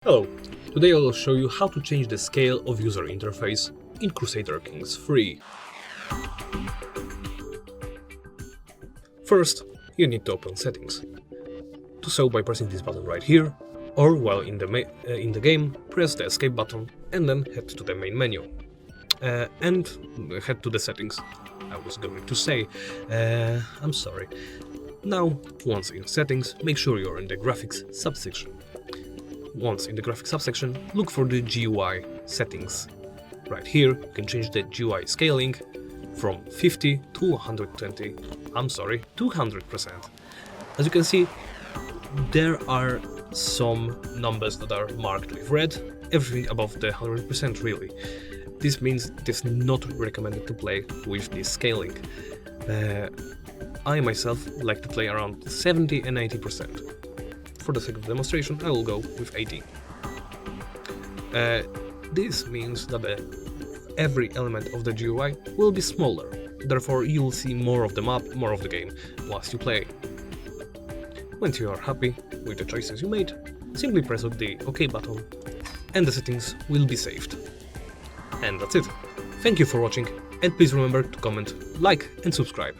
Hello, today I will show you how to change the scale of user interface in Crusader Kings III. First, you need to open settings. Do so by pressing this button right here, or while in the game, press the escape button and then head to the main menu. And head to the settings. I was going to say, I'm sorry. Now, once in settings, make sure you're in the graphics subsection. Once in the graphics subsection, look for the GUI settings. Right here, you can change the GUI scaling from 50 to 120, 200%. As you can see, there are some numbers that are marked with red, everything above the 100% really. This means it is not recommended to play with this scaling. I myself like to play around 70 and 80%. For the sake of demonstration, I will go with 80. This means that every element of the GUI will be smaller, therefore you will see more of the map, more of the game, whilst you play. Once you are happy with the choices you made, simply press the OK button and the settings will be saved. And that's it. Thank you for watching, and please remember to comment, like and subscribe.